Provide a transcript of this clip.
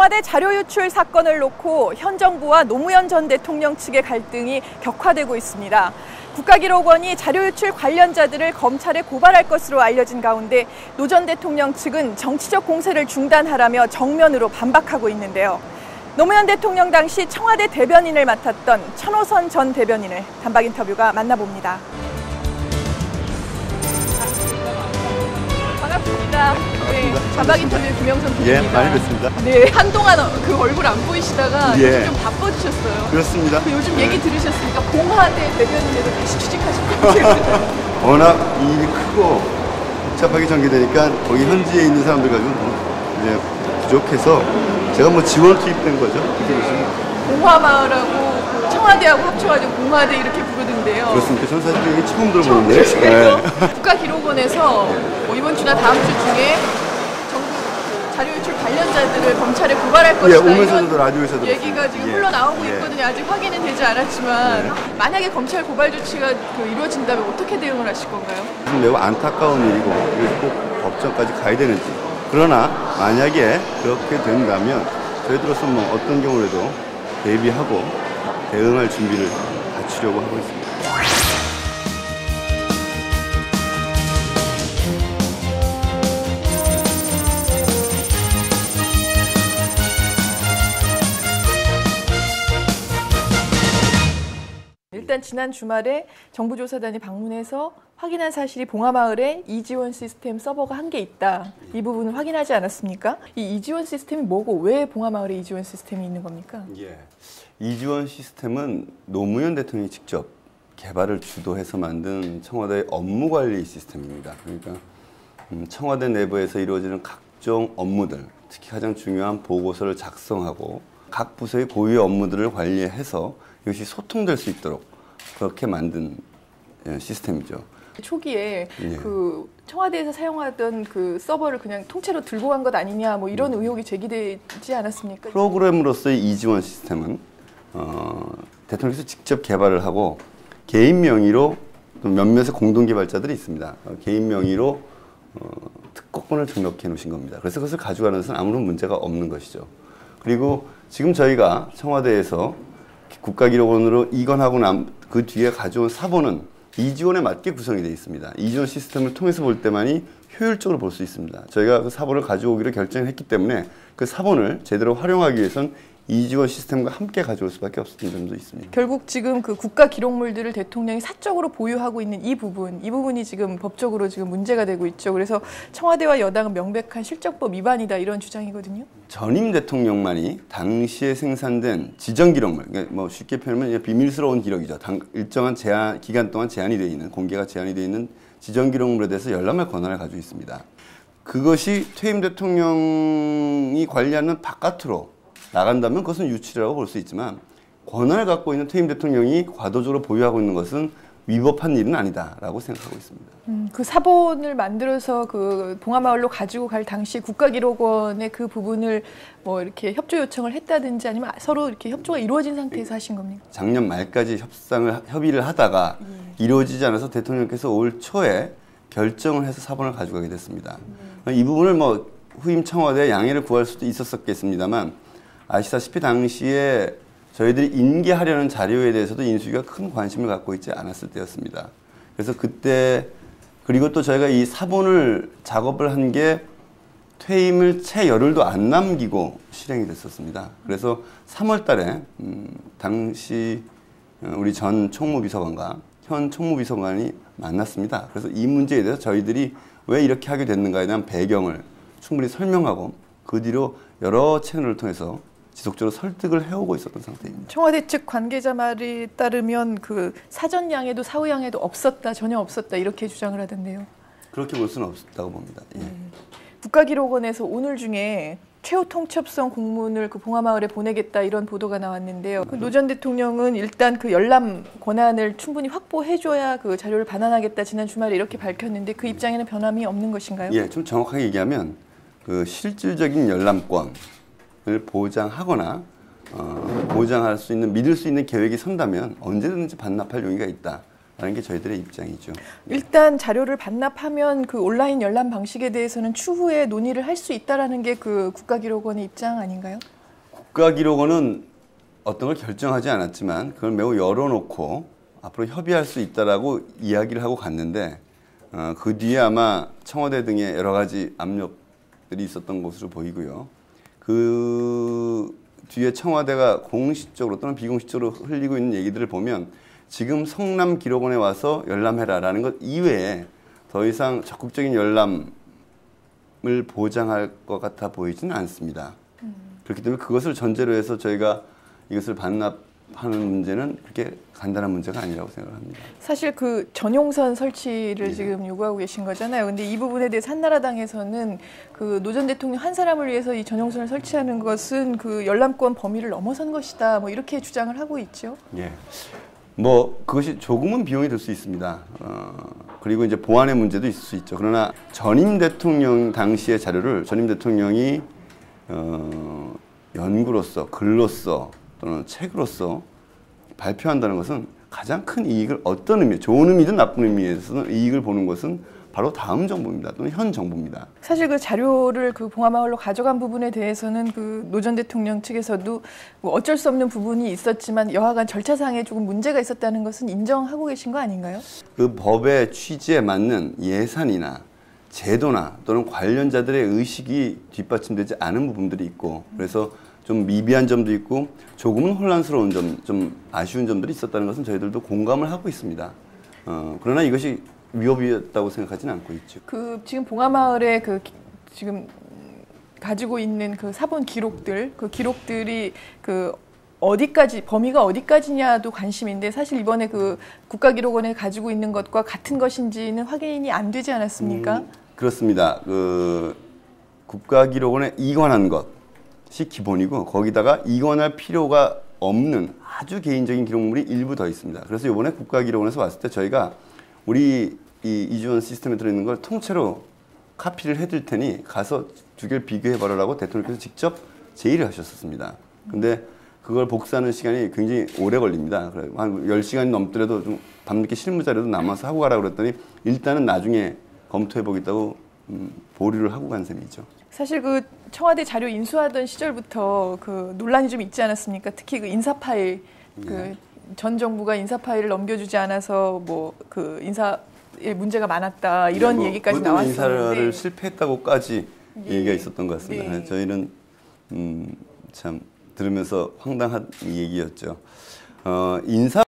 청와대 자료 유출 사건을 놓고 현 정부와 노무현 전 대통령 측의 갈등이 격화되고 있습니다. 국가기록원이 자료 유출 관련자들을 검찰에 고발할 것으로 알려진 가운데 노 전 대통령 측은 정치적 공세를 중단하라며 정면으로 반박하고 있는데요. 노무현 대통령 당시 청와대 대변인을 맡았던 천호선 전 대변인을 단박 인터뷰가 만나봅니다. 반갑습니다. 네, 단박 인터뷰 김영선 PD입니다. 예, 많이 뵙습니다. 네, 한동안 그 얼굴 안 보이시다가 예. 요즘 좀 바빠지셨어요. 그렇습니다. 요즘 얘기 들으셨으니까 공화대 대변인에도 다시 취직하실 것 같아요. 워낙 일이 크고 복잡하게 전개되니까 거기 현지에 있는 사람들 가지고 이제 부족해서 제가 뭐 지원 투입된 거죠. 그렇게 보시면. 공화마을하고 청와대하고 합쳐가지고 공화대 이렇게 부르던데요. 그렇습니까? 저는 사실 이게 처음 들어보는데. 네. 국가기록원에서 뭐 이번 주나 다음 주 중에 정부 자료 유출 관련자들을 검찰에 고발할 것이다. 오면서도 라디오에서도 얘기가 지금 흘러나오고 있거든요. 아직 확인은 되지 않았지만 만약에 검찰 고발 조치가 이루어진다면 어떻게 대응을 하실 건가요? 매우 안타까운 일이고 그래서 꼭 법정까지 가야 되는지. 그러나 만약에 그렇게 된다면 저희들로서 뭐 어떤 경우라도 대비하고 대응할 준비를 갖추려고 하고 있습니다. 일단 지난 주말에 정부조사단이 방문해서 확인한 사실이 봉화마을에 이지원 시스템 서버가 한 개 있다. 이 부분을 확인하지 않았습니까? 이 이지원 시스템이 뭐고 왜 봉화마을에 이지원 시스템이 있는 겁니까? 예. 이지원 시스템은 노무현 대통령이 직접 개발을 주도해서 만든 청와대의 업무관리 시스템입니다. 그러니까 청와대 내부에서 이루어지는 각종 업무들, 특히 가장 중요한 보고서를 작성하고 각 부서의 고유의 업무들을 관리해서 이것이 소통될 수 있도록 그렇게 만든 시스템이죠. 초기에 예. 그 청와대에서 사용하던 그 서버를 그냥 통째로 들고 간 것 아니냐 뭐 이런 의혹이 제기되지 않았습니까? 프로그램으로서의 이지원 시스템은 대통령께서 직접 개발을 하고 개인 명의로 또 몇몇의 공동 개발자들이 있습니다. 개인 명의로 특허권을 등록해 놓으신 겁니다. 그래서 그것을 가져가는 것은 아무런 문제가 없는 것이죠. 그리고 지금 저희가 청와대에서 국가기록원으로 이관하고 그 뒤에 가져온 사본은 이지원에 맞게 구성이 되어 있습니다. 이지원 시스템을 통해서 볼 때만이 효율적으로 볼 수 있습니다. 저희가 그 사본을 가져오기로 결정했기 때문에 그 사본을 제대로 활용하기 위해선 이지원 시스템과 함께 가져올 수밖에 없었던 점도 있습니다. 결국 지금 그 국가 기록물들을 대통령이 사적으로 보유하고 있는 이 부분이 지금 법적으로 지금 문제가 되고 있죠. 그래서 청와대와 여당은 명백한 실정법 위반이다 이런 주장이거든요. 전임 대통령만이 당시에 생산된 지정 기록물, 그러니까 뭐 쉽게 표현하면 비밀스러운 기록이죠. 일정한 기간 동안 제한이 되어 있는 공개가 제한이 되어 있는 지정 기록물에 대해서 열람할 권한을 가지고 있습니다. 그것이 퇴임 대통령이 관리하는 바깥으로 나간다면 그것은 유출이라고 볼 수 있지만 권한을 갖고 있는 퇴임 대통령이 과도적으로 보유하고 있는 것은 위법한 일은 아니다라고 생각하고 있습니다. 그 사본을 만들어서 그 봉화마을로 가지고 갈 당시 국가기록원의 그 부분을 뭐 이렇게 협조 요청을 했다든지 아니면 서로 이렇게 협조가 이루어진 상태에서 하신 겁니까? 작년 말까지 협의를 하다가 이루어지지 않아서 대통령께서 올 초에 결정을 해서 사본을 가져가게 됐습니다. 이 부분을 뭐 후임 청와대 양해를 구할 수도 있었겠습니다만 아시다시피 당시에 저희들이 인계하려는 자료에 대해서도 인수위가 큰 관심을 갖고 있지 않았을 때였습니다. 그래서 그때 그리고 또 저희가 이 사본을 작업을 한 게 퇴임을 채 열흘도 안 남기고 실행이 됐었습니다. 그래서 3월 달에 당시 우리 전 총무비서관과 현 총무비서관이 만났습니다. 그래서 이 문제에 대해서 저희들이 왜 이렇게 하게 됐는가에 대한 배경을 충분히 설명하고 그 뒤로 여러 채널을 통해서 지속적으로 설득을 해오고 있었던 상태입니다. 청와대 측 관계자 말에 따르면 그 사전 양해도 사후 양해도 없었다, 전혀 없었다 이렇게 주장을 하던데요. 그렇게 볼 수는 없다고 봅니다. 예. 국가기록원에서 오늘 중에 최후 통첩성 공문을 그 봉화마을에 보내겠다 이런 보도가 나왔는데요. 노 전 대통령은 일단 그 열람 권한을 충분히 확보해줘야 그 자료를 반환하겠다 지난 주말에 이렇게 밝혔는데 그 입장에는 변함이 없는 것인가요? 예, 좀 정확하게 얘기하면 그 실질적인 열람권 을 보장하거나 보장할 수 있는 믿을 수 있는 계획이 선다면 언제든지 반납할 용의가 있다. 라는 게 저희들의 입장이죠. 일단 자료를 반납하면 그 온라인 열람 방식에 대해서는 추후에 논의를 할 수 있다라는 게 그 국가기록원의 입장 아닌가요? 국가기록원은 어떤 걸 결정하지 않았지만 그걸 매우 열어놓고 앞으로 협의할 수 있다라고 이야기를 하고 갔는데 그 뒤에 아마 청와대 등의 여러 가지 압력들이 있었던 것으로 보이고요. 그 뒤에 청와대가 공식적으로 또는 비공식적으로 흘리고 있는 얘기들을 보면 지금 성남기록원에 와서 열람해라라는 것 이외에 더 이상 적극적인 열람을 보장할 것 같아 보이지는 않습니다. 그렇기 때문에 그것을 전제로 해서 저희가 이것을 반납하는 문제는 그렇게 간단한 문제가 아니라고 생각합니다. 사실 그 전용선 설치를 지금 요구하고 계신 거잖아요. 근데 이 부분에 대해서 한나라당에서는 그 노 전 대통령 한 사람을 위해서 이 전용선을 설치하는 것은 그 열람권 범위를 넘어선 것이다. 뭐 이렇게 주장을 하고 있죠. 예. 뭐 그것이 조금은 비용이 들 수 있습니다. 그리고 이제 보안의 문제도 있을 수 있죠. 그러나 전임 대통령 당시의 자료를 전임 대통령이 연구로서 글로서 또는 책으로서 발표한다는 것은 가장 큰 이익을 어떤 의미, 좋은 의미든 나쁜 의미에서는 이익을 보는 것은 바로 다음 정부입니다. 또는 현 정부입니다. 사실 그 자료를 그 봉화마을로 가져간 부분에 대해서는 그 노 전 대통령 측에서도 뭐 어쩔 수 없는 부분이 있었지만 여하간 절차상에 조금 문제가 있었다는 것은 인정하고 계신 거 아닌가요? 그 법의 취지에 맞는 예산이나 제도나 또는 관련자들의 의식이 뒷받침되지 않은 부분들이 있고 그래서 좀 미비한 점도 있고 조금은 혼란스러운 점, 좀 아쉬운 점들이 있었다는 것은 저희들도 공감을 하고 있습니다. 그러나 이것이 위협이었다고 생각하지는 않고 있죠. 그 지금 봉화마을에 그 지금 가지고 있는 그 사본 기록들, 그 기록들이 그 어디까지 범위가 어디까지냐도 관심인데 사실 이번에 그 국가기록원에 가지고 있는 것과 같은 것인지는 확인이 안 되지 않았습니까? 그렇습니다. 그 국가기록원에 이관한 것이 기본이고 거기다가 이관할 필요가 없는 아주 개인적인 기록물이 일부 더 있습니다. 그래서 이번에 국가기록원에서 왔을 때 저희가 우리 이 이주원 시스템에 들어있는 걸 통째로 카피를 해둘 테니 가서 두 개를 비교해봐라라고 대통령께서 직접 제의를 하셨었습니다. 근데 그걸 복사하는 시간이 굉장히 오래 걸립니다. 한 10시간이 넘더라도 좀 밤늦게 실무 자료도 남아서 하고 가라고 그랬더니 일단은 나중에 검토해보겠다고 보류를 하고 간 셈이죠. 사실 그 청와대 자료 인수하던 시절부터 그 논란이 좀 있지 않았습니까? 특히 그 인사 파일, 그 전 정부가 인사 파일을 넘겨주지 않아서 뭐 그 인사에 문제가 많았다 이런 뭐 얘기까지 나왔었는데 인사를 실패했다고까지 얘기가 있었던 것 같습니다. 네. 저희는 참 들으면서 황당한 얘기였죠. 인사